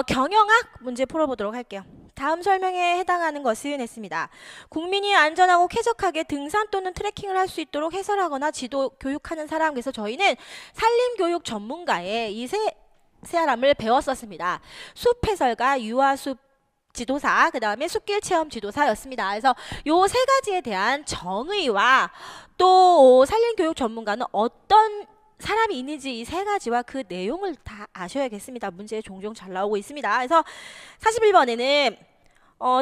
경영학 문제 풀어보도록 할게요. 다음 설명에 해당하는 것은 했습니다. 국민이 안전하고 쾌적하게 등산 또는 트레킹을 할 수 있도록 해설하거나 지도 교육하는 사람. 그래서 저희는 산림교육 전문가의 이 세 사람을 배웠었습니다. 숲 해설가, 유아숲 지도사, 그 다음에 숲길 체험 지도사였습니다. 그래서 요 세 가지에 대한 정의와 또 산림교육 전문가는 어떤 사람이 있는지 이 세 가지와 그 내용을 다 아셔야겠습니다. 문제에 종종 잘 나오고 있습니다. 그래서 41번에는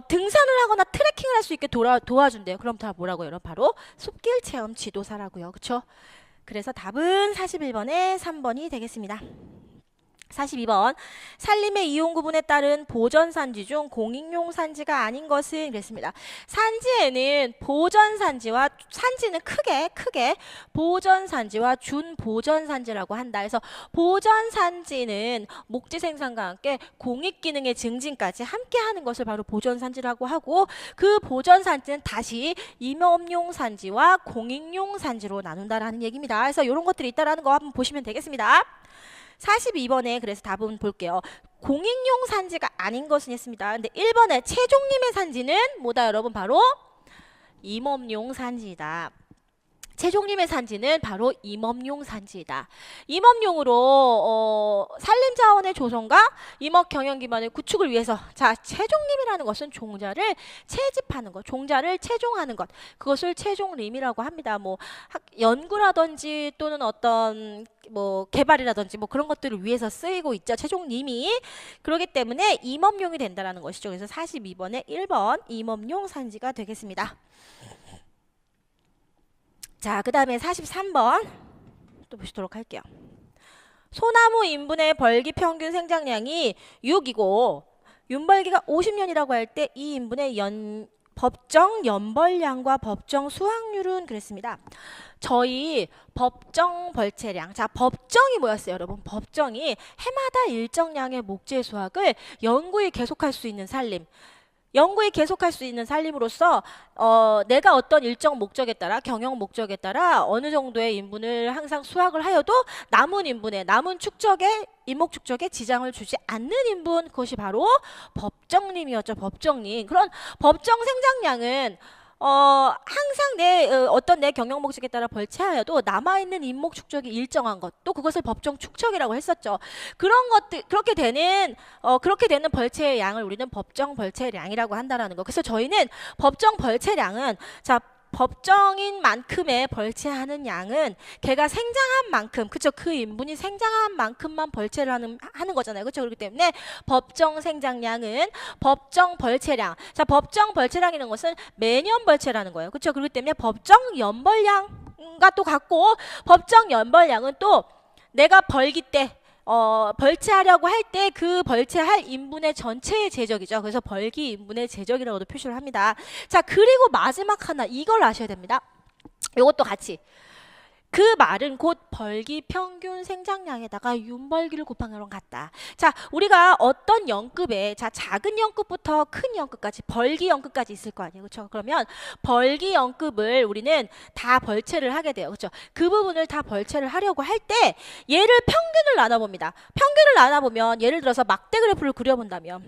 등산을 하거나 트레킹을 할 수 있게 도와준대요. 그럼 다 뭐라고요? 여러분 바로 숲길 체험 지도사라고요. 그렇죠? 그래서 답은 41번에 3번이 되겠습니다. 42번 산림의 이용 구분에 따른 보전산지 중 공익용 산지가 아닌 것은 그랬습니다. 산지에는 보전산지와 산지는 크게 보전산지와 준보전산지라고 한다. 그래서 보전산지는 목지 생산과 함께 공익기능의 증진까지 함께 하는 것을 바로 보전산지라고 하고, 그 보전산지는 다시 임업용 산지와 공익용 산지로 나눈다라는 얘기입니다. 그래서 이런 것들이 있다라는 거 한번 보시면 되겠습니다. 42번에 그래서 답은 볼게요. 공익용 산지가 아닌 것은 했습니다. 근데 1번에 최종림의 산지는 뭐다 여러분? 바로 임업용 산지이다. 최종림의 산지는 바로 임업용 산지이다. 임업용으로 산림자원의 조성과 임업 경영 기반의 구축을 위해서, 자, 최종림이라는 것은 종자를 채집하는 것, 종자를 채종하는 것, 그것을 최종림이라고 합니다. 뭐 연구라든지 또는 어떤 뭐 개발이라든지 뭐 그런 것들을 위해서 쓰이고 있죠. 최종림이. 그렇기 때문에 임업용이 된다라는 것이죠. 그래서 42번에 1번 임업용 산지가 되겠습니다. 자, 그 다음에 43번 또 보시도록 할게요. 소나무 인분의 벌기 평균 생장량이 6이고 윤벌기가 50년이라고 할 때 이 인분의 법정 연벌량과 법정 수확률은 그랬습니다. 저희 법정 벌채량, 자, 법정이 뭐였어요 여러분? 법정이 해마다 일정량의 목재 수확을 영구히 계속할 수 있는 산림, 영구히 계속할 수 있는 산림으로서 내가 어떤 일정 목적에 따라, 경영 목적에 따라 어느 정도의 인분을 항상 수확을 하여도 남은 인분에, 남은 축적에, 인목 축적에 지장을 주지 않는 인분, 그것이 바로 법정림이었죠. 법정림. 그런 법정 생장량은 항상 어떤 내 경영 목적에 따라 벌채하여도 남아있는 인목 축적이 일정한 것, 또 그것을 법정 축적이라고 했었죠. 그런 것들, 그렇게 되는 벌채의 양을 우리는 법정 벌채량이라고 한다라는 거. 그래서 저희는 법정 벌채량은, 자, 법정인 만큼의 벌채하는 양은 걔가 생장한 만큼, 그쵸? 그 인분이 생장한 만큼만 벌채를 하는 거잖아요. 그쵸? 그렇기 때문에 법정 생장량은 법정 벌채량. 자, 법정 벌채량이라는 것은 매년 벌채라는 거예요. 그쵸? 그렇기 때문에 법정 연벌량과 또 같고, 법정 연벌량은 또 내가 벌기 때 벌채하려고 할 때 그 벌채할 인분의 전체의 제적이죠. 그래서 벌기 인분의 제적이라고도 표시를 합니다. 자, 그리고 마지막 하나, 이걸 아셔야 됩니다. 이것도 같이. 그 말은 곧 벌기 평균 생장량에다가 윤벌기를 곱한 거랑 같다. 자, 우리가 어떤 영급에, 자, 작은 영급부터 큰 영급까지, 벌기 영급까지 있을 거 아니에요. 그렇죠? 그러면 벌기 영급을 우리는 다 벌채를 하게 돼요. 그렇죠? 그 부분을 다 벌채를 하려고 할 때 얘를 평균을 나눠봅니다. 평균을 나눠보면 예를 들어서 막대 그래프를 그려본다면,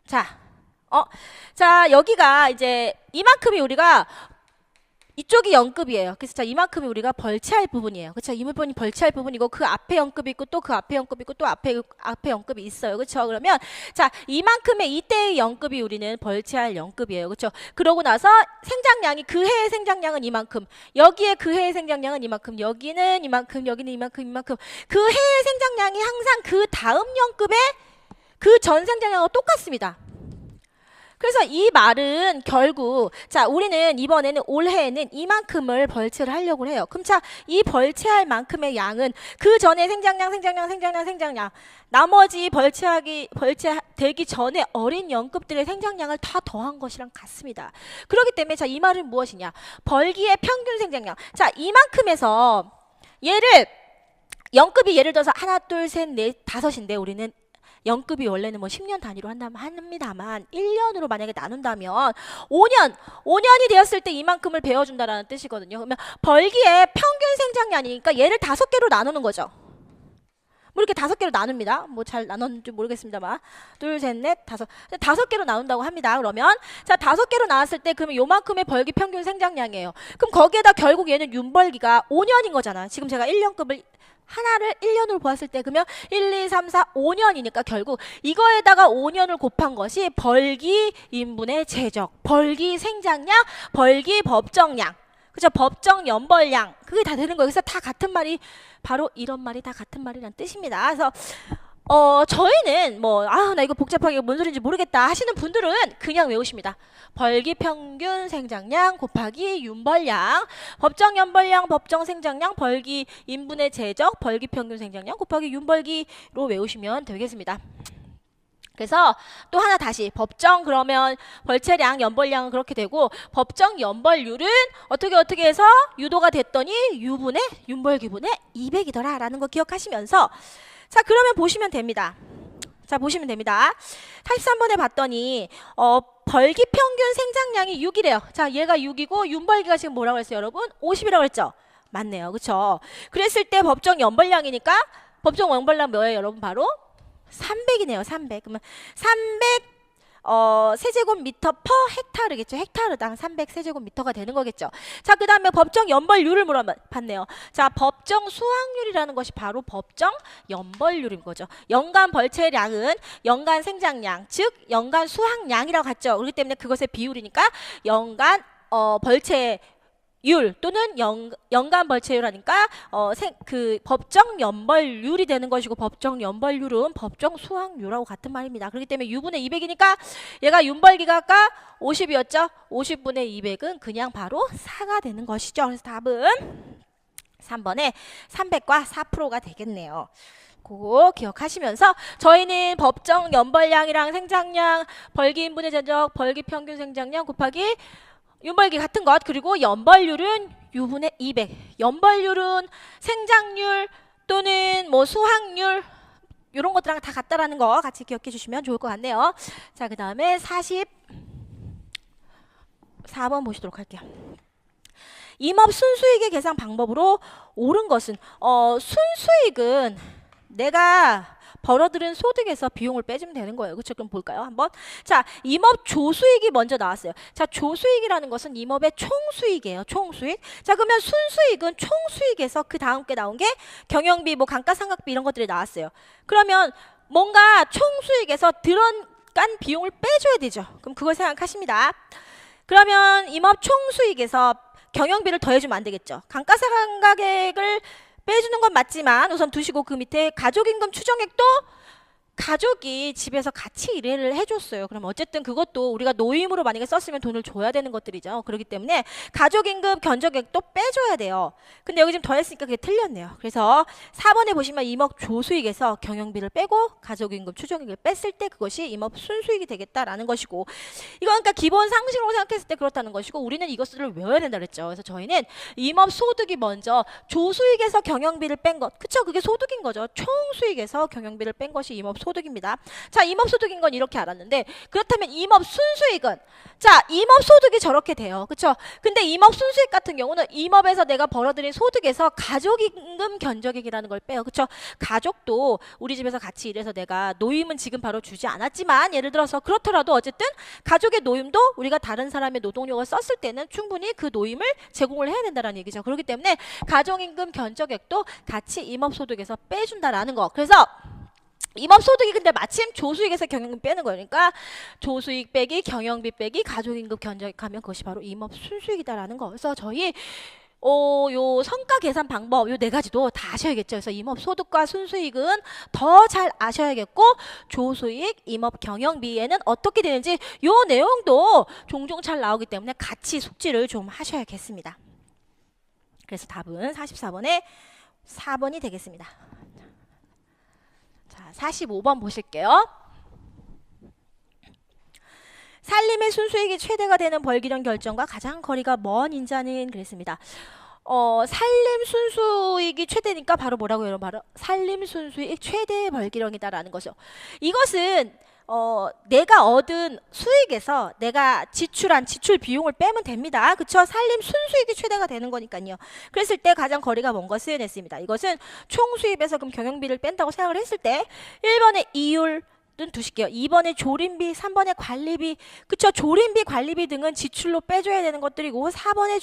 자, 여기가 이제 이만큼이 우리가 이쪽이 0급이에요. 그래서 자, 이만큼이 우리가 벌채할 부분이에요. 그렇죠? 이 부분이 벌채할 부분이고, 그 앞에 0급이 있고 또 그 앞에 0급이 있고 또 앞에 0급이 있어요. 그렇죠? 그러면 자, 이만큼의 이때의 0급이 우리는 벌채할 0급이에요. 그렇죠? 그러고 나서 생장량이, 그 해의 생장량은 이만큼, 여기에 그 해의 생장량은 이만큼, 여기는 이만큼, 여기는 이만큼, 이만큼. 그 해의 생장량이 항상 그 다음 0급의 그 전 생장량과 똑같습니다. 그래서 이 말은 결국, 자, 우리는 이번에는 올해에는 이만큼을 벌채를 하려고 해요. 그럼 자, 이 벌채할 만큼의 양은 그 전에 생장량, 나머지 벌채되기 전에 어린 연급들의 생장량을 다 더한 것이랑 같습니다. 그렇기 때문에 자, 이 말은 무엇이냐? 벌기의 평균 생장량. 자, 이만큼에서 얘를 0급이 예를 들어서 하나, 둘, 셋, 넷, 다섯인데 우리는 0급이 원래는 뭐 10년 단위로 합니다만 1년으로 만약에 나눈다면 5년이 되었을 때 이만큼을 배워준다라는 뜻이거든요. 그러면 벌기의 평균 생장량이니까 얘를 5개로 나누는 거죠. 뭐 이렇게 5개로 나눕니다. 뭐 잘 나눴는지 모르겠습니다만 둘, 셋, 넷, 다섯. 5개로 나눈다고 합니다. 그러면 자 5개로 나왔을 때 그러면 요만큼의 벌기 평균 생장량이에요. 그럼 거기에다 결국 얘는 윤벌기가 5년인 거잖아. 지금 제가 1년급을 하나를 1년으로 보았을 때 그러면 1, 2, 3, 4, 5년이니까 결국 이거에다가 5년을 곱한 것이 벌기 인분의 제적, 벌기 생장량, 벌기 법정량. 그죠? 법정 연벌량. 그게 다 되는 거예요. 그래서 다 같은 말이 바로 이런 말이 다 같은 말이란 뜻입니다. 그래서 저희는 나 이거 복잡하게 뭔 소리인지 모르겠다 하시는 분들은 그냥 외우십니다. 벌기 평균 생장량 곱하기 윤벌량, 법정 연벌량, 법정 생장량, 벌기 인분의 제적, 벌기 평균 생장량 곱하기 윤벌기로 외우시면 되겠습니다. 그래서 또 하나 다시 법정 그러면 벌체량, 연벌량은 그렇게 되고 법정 연벌률은 어떻게 해서 유도가 됐더니 유분의 윤벌기분의 200이더라 라는 거 기억하시면서 자 그러면 보시면 됩니다. 자 보시면 됩니다. 43번에 봤더니 벌기 평균 생장량이 6이래요. 자 얘가 6이고 윤벌기가 지금 뭐라고 했어요 여러분? 50이라고 했죠? 맞네요. 그쵸? 그랬을 때 법정 연벌량이니까 법정 연벌량 뭐예요 여러분? 바로 300이네요. 300. 그러면 300 세제곱미터 퍼 헥타르겠죠. 헥타르당 300 세제곱미터가 되는 거겠죠. 자, 그 다음에 법정 연벌률을 물어봤네요. 자, 법정 수확률이라는 것이 바로 법정 연벌률인 거죠. 연간 벌체량은 연간 생장량, 즉 연간 수확량이라고 갔죠. 그렇기 때문에 그것의 비율이니까 연간 벌체 율 또는 연간 벌체율하니까 그 법정 연벌률이 되는 것이고 법정 연벌률은 법정 수확률하고 같은 말입니다. 그렇기 때문에 U분의 200이니까 얘가 윤벌기가 아까 50이었죠? 50분의 200은 그냥 바로 4가 되는 것이죠. 그래서 답은 3번에 300과 4%가 되겠네요. 그거 기억하시면서 저희는 법정 연벌량이랑 생장량, 벌기 인분의 제적, 벌기 평균 생장량 곱하기 윤벌기 같은 것 그리고 연벌률은 U분의 200 연벌률은 생장률 또는 뭐 수확률 이런 것들랑 다 같다라는 거 같이 기억해 주시면 좋을 것 같네요. 자, 그 다음에 44번 보시도록 할게요. 임업 순수익의 계산 방법으로 옳은 것은 순수익은 내가 벌어들인 소득에서 비용을 빼주면 되는 거예요. 그렇죠? 그럼 볼까요? 한번. 자, 임업 조수익이 먼저 나왔어요. 자, 조수익이라는 것은 임업의 총수익이에요. 총수익. 자, 그러면 순수익은 총수익에서 그 다음 게 나온 게 경영비, 뭐 감가상각비 이런 것들이 나왔어요. 그러면 뭔가 총수익에서 들어간 비용을 빼줘야 되죠. 그럼 그걸 생각하십니다. 그러면 임업 총수익에서 경영비를 더해주면 안 되겠죠. 감가상각액을 빼주는 건 맞지만 우선 두시고 그 밑에 가족임금 추정액도 가족이 집에서 같이 일을 해줬어요. 그럼 어쨌든 그것도 우리가 노임으로 만약에 썼으면 돈을 줘야 되는 것들이죠. 그렇기 때문에 가족임금 견적액도 빼줘야 돼요. 근데 여기 지금 더했으니까 그게 틀렸네요. 그래서 4번에 보시면 임업 조수익에서 경영비를 빼고 가족임금 추정액을 뺐을 때 그것이 임업 순수익이 되겠다라는 것이고 이건 그러니까 기본 상식으로 생각했을 때 그렇다는 것이고 우리는 이것을 외워야 된다 그랬죠. 그래서 저희는 임업 소득이 먼저 조수익에서 경영비를 뺀 것 그쵸? 그게 소득인 거죠. 총수익에서 경영비를 뺀 것이 임업 소득입니다. 자, 임업소득인 건 이렇게 알았는데 그렇다면 임업 순수익은 자, 임업 소득이 저렇게 돼요. 그쵸? 근데 임업 순수익 같은 경우는 임업에서 내가 벌어들인 소득에서 가족임금 견적액이라는 걸 빼요. 그쵸? 가족도 우리 집에서 같이 일해서 내가 노임은 지금 바로 주지 않았지만 예를 들어서 그렇더라도 어쨌든 가족의 노임도 우리가 다른 사람의 노동력을 썼을 때는 충분히 그 노임을 제공을 해야 된다는 얘기죠. 그렇기 때문에 가족임금 견적액도 같이 임업소득에서 빼준다라는 거. 그래서 임업소득이 근데 마침 조수익에서 경영비 빼는 거니까 조수익 빼기 경영비 빼기 가족임금 견적하면 그것이 바로 임업 순수익이다라는 거. 그래서 저희 요 성과 계산 방법 요 4가지도 다 아셔야겠죠. 그래서 임업 소득과 순수익은 더 잘 아셔야겠고 조수익, 임업 경영비에는 어떻게 되는지 요 내용도 종종 잘 나오기 때문에 같이 숙지를 좀 하셔야겠습니다. 그래서 답은 44번에 4번이 되겠습니다. 자, 45번 보실게요. 살림의 순수익이 최대가 되는 벌기령 결정과 가장 거리가 먼 인자는 그랬습니다. 살림 순수익이 최대니까 바로 뭐라고 해요? 바로 살림 순수익 최대 벌기령이다라는 거죠. 이것은 내가 얻은 수익에서 내가 지출한 지출 비용을 빼면 됩니다. 그쵸? 살림 순수익이 최대가 되는 거니까요. 그랬을 때 가장 거리가 먼 것은 했습니다. 이것은 총 수입에서 그럼 경영비를 뺀다고 생각을 했을 때 1번의 이율 두실게요. 2번에 조림비, 3번에 관리비, 그쵸? 조림비, 관리비 등은 지출로 빼줘야 되는 것들이고 4번에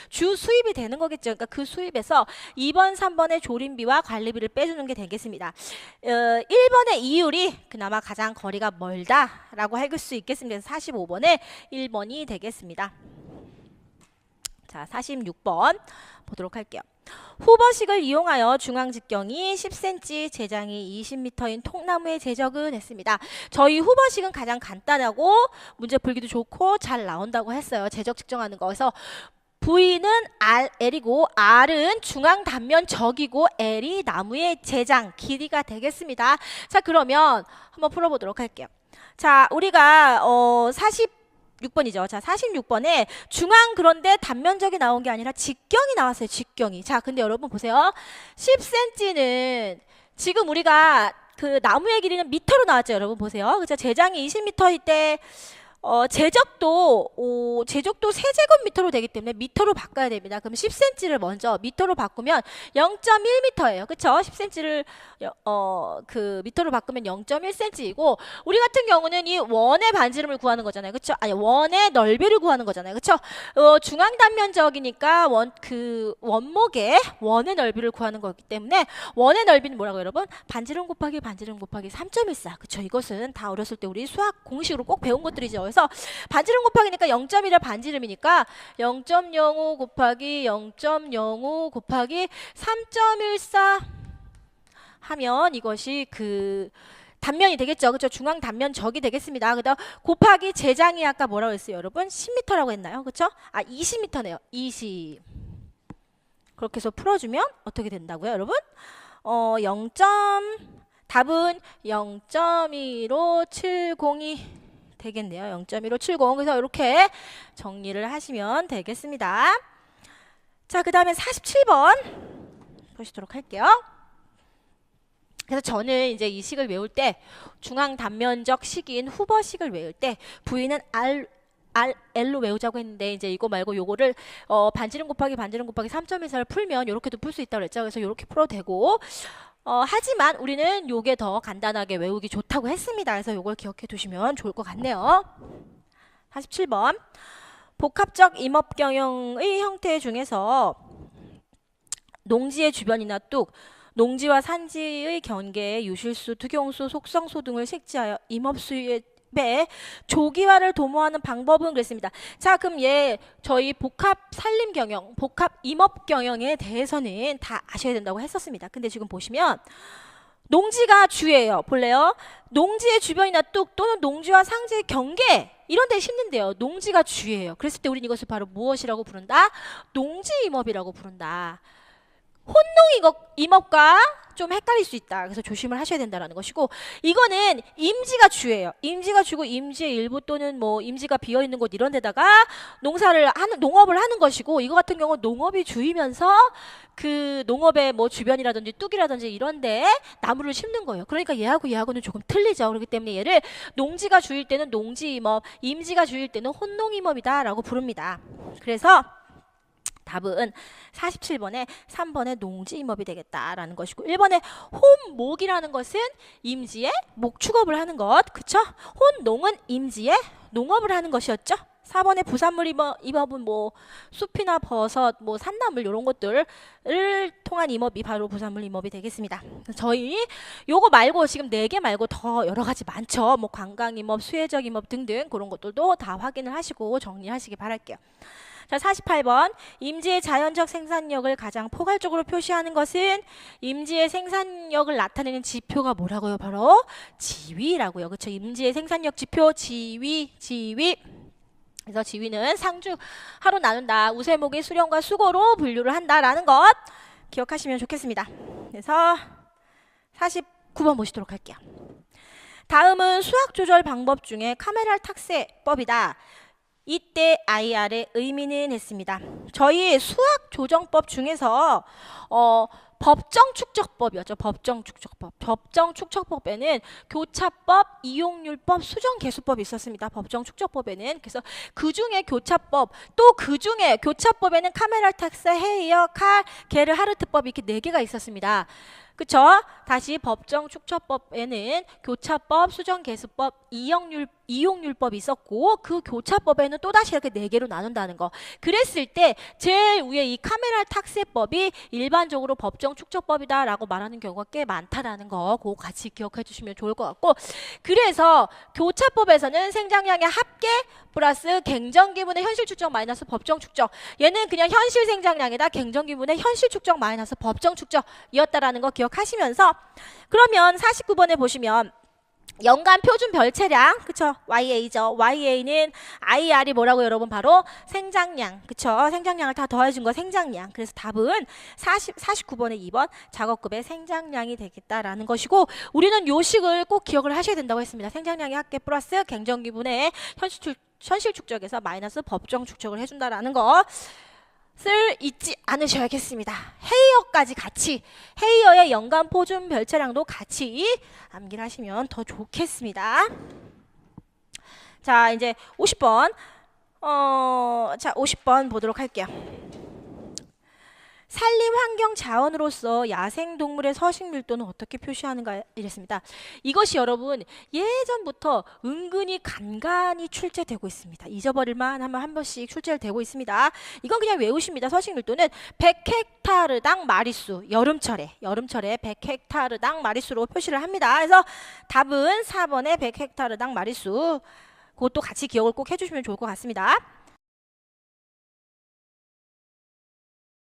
주 수입이 되는 거겠죠. 그러니까 그 수입에서 2번, 3번의 조림비와 관리비를 빼주는 게 되겠습니다. 1번의 이율이 그나마 가장 거리가 멀다라고 할 수 있겠습니다. 45번에 1번이 되겠습니다. 자, 46번 보도록 할게요. 후버식을 이용하여 중앙 직경이 10cm, 제장이 20m인 통나무의 제적은 했습니다. 저희 후버식은 가장 간단하고 문제 풀기도 좋고 잘 나온다고 했어요. 제적 측정하는 거. 그래서 V는 L이고 R은 중앙 단면 적이고 L이 나무의 제장, 길이가 되겠습니다. 자, 그러면 한번 풀어보도록 할게요. 자, 우리가 46번이죠. 자, 46번에 중앙 그런데 단면적이 나온 게 아니라 직경이 나왔어요. 직경이. 자, 근데 여러분 보세요. 10cm는 지금 우리가 그 나무의 길이는 미터로 나왔죠. 여러분 보세요. 그죠? 제장이 20m일 때 제적도 세제곱미터로 되기 때문에 미터로 바꿔야 됩니다. 그럼 10cm를 먼저 미터로 바꾸면 0.1m예요. 그쵸? 10cm를 그 미터로 바꾸면 0.1cm이고 우리 같은 경우는 이 원의 반지름을 구하는 거잖아요. 그쵸? 아니, 원의 넓이를 구하는 거잖아요. 그쵸? 중앙 단면적이니까 원목의 원의 넓이를 구하는 거기 때문에 원의 넓이는 뭐라고 여러분? 반지름 곱하기 3.14. 그쵸? 이것은 다 어렸을 때 우리 수학 공식으로 꼭 배운 것들이죠. 그래서 반지름 곱하기니까 0.1의 반지름이니까 0.05 곱하기 0.05 곱하기 3.14 하면 이것이 그 단면이 되겠죠. 그렇죠? 중앙 단면 적이 되겠습니다. 그다음 곱하기 제장이 아까 뭐라고 했어요, 여러분? 10m라고 했나요? 그렇죠? 20m네요. 20. 그렇게 해서 풀어주면 어떻게 된다고요, 여러분? 답은 0.1570이 되겠네요. 0.1570. 그래서 이렇게 정리를 하시면 되겠습니다. 자, 그 다음에 47번 보시도록 할게요. 그래서 저는 이제 이 식을 외울 때 중앙 단면적 식인 후버식을 외울 때 V는 L로 외우자고 했는데 이제 이거 말고 요거를 반지름 곱하기 3.14를 풀면 이렇게도 풀 수 있다고 그랬죠. 그래서 이렇게 풀어도 되고 하지만 우리는 요게 더 간단하게 외우기 좋다고 했습니다. 그래서 요걸 기억해 두시면 좋을 것 같네요. 47번 복합적 임업경영의 형태 중에서 농지의 주변이나 뚝, 농지와 산지의 경계에 유실수, 투경수, 속성소 등을 색지하여 임업수의 조기화를 도모하는 방법은 그랬습니다. 자, 그럼 저희 복합 산림 경영, 복합 임업 경영에 대해서는 다 아셔야 된다고 했었습니다. 근데 지금 보시면 농지가 주예요. 볼래요? 농지의 주변이나 뚝 또는 농지와 상지의 경계 이런 데 심는데요. 농지가 주예요. 그랬을 때 우리는 이것을 바로 무엇이라고 부른다? 농지 임업이라고 부른다. 혼농 임업과 좀 헷갈릴 수 있다. 그래서 조심을 하셔야 된다는 것이고 이거는 임지가 주예요. 임지가 주고 임지의 일부 또는 뭐 임지가 비어있는 곳 이런 데다가 농업을 하는 것이고 이거 같은 경우 농업이 주이면서 그 농업의 뭐 주변이라든지 뚝이라든지 이런 데에 나무를 심는 거예요. 그러니까 얘하고는 조금 틀리죠. 그렇기 때문에 얘를 농지가 주일 때는 농지 임업, 임지가 주일 때는 혼농 임업이다 라고 부릅니다. 그래서 답은 47번에 3번의 농지임업이 되겠다라는 것이고 1번의 혼목이라는 것은 임지에 목축업을 하는 것. 그쵸? 혼농은 임지에 농업을 하는 것이었죠. 4번의 부산물 임업은 뭐 숲이나 버섯, 뭐 산나물 이런 것들을 통한 임업이 바로 부산물 임업이 되겠습니다. 저희 요거 말고 지금 4개 말고 더 여러 가지 많죠. 뭐 관광 임업, 수혜적 임업 등등 그런 것들도 다 확인을 하시고 정리하시기 바랄게요. 자, 48번 임지의 자연적 생산력을 가장 포괄적으로 표시하는 것은 임지의 생산력을 나타내는 지표가 뭐라고요? 바로 지위라고요. 그렇죠? 임지의 생산력 지표 지위. 그래서 지위는 상주하로 나눈다. 우세목의 수령과 수고로 분류를 한다라는 것 기억하시면 좋겠습니다. 그래서 49번 보시도록 할게요. 다음은 수학 조절 방법 중에 카메랄 탁세법이다. 이때 IR의 의미는 했습니다. 저희 수학 조정법 중에서 법정축적법이었죠. 법정축적법. 법정축적법에는 교차법, 이용률법, 수정계수법이 있었습니다. 법정축적법에는. 그래서 그중에 교차법, 또 그중에 교차법에는 카메랄 탁스, 헤이어, 칼, 게르하르트법 이렇게 4개가 있었습니다. 그쵸? 다시 법정축적법에는 교차법, 수정계수법, 이용률법이 있었고 그 교차법에는 또다시 이렇게 4개로 나눈다는 거. 그랬을 때 제일 위에 이 카메랄 탁세법이 일반적으로 법정축적법이다라고 말하는 경우가 꽤 많다라는 거 그거 같이 기억해 주시면 좋을 것 같고, 그래서 교차법에서는 생장량의 합계 플러스 갱정기분의 현실축적 마이너스 법정축적, 얘는 그냥 현실 생장량이다 갱정기분의 현실축적 마이너스 법정축적이었다라는 거 기억하시면서, 그러면 49번에 보시면 연간 표준 별체량, 그쵸? YA죠. YA는 IR이 뭐라고 여러분? 바로 생장량, 그쵸? 생장량을 다 더해준 거 생장량. 그래서 답은 49번에 2번 작업급의 생장량이 되겠다라는 것이고, 우리는 요 식을 꼭 기억을 하셔야 된다고 했습니다. 생장량의 합계 플러스 갱정기분의 현실 축적에서 마이너스 법정 축적을 해준다라는 거. 을 잊지 않으셔야겠습니다. 헤이어까지 같이, 헤이어의 연간 표준 별체량도 같이 암기를 하시면 더 좋겠습니다. 자, 이제 50번. 자, 50번 보도록 할게요. 산림 환경 자원으로서 야생동물의 서식 밀도는 어떻게 표시하는가 이랬습니다. 이것이 여러분 예전부터 은근히 간간히 출제되고 있습니다. 잊어버릴만 하면 한 번씩 출제되고 있습니다. 이건 그냥 외우십니다. 서식 밀도는 100헥타르당 마리수, 여름철에 100헥타르당 마리수로 표시를 합니다. 그래서 답은 4번의 100헥타르당 마리수, 그것도 같이 기억을 꼭 해주시면 좋을 것 같습니다.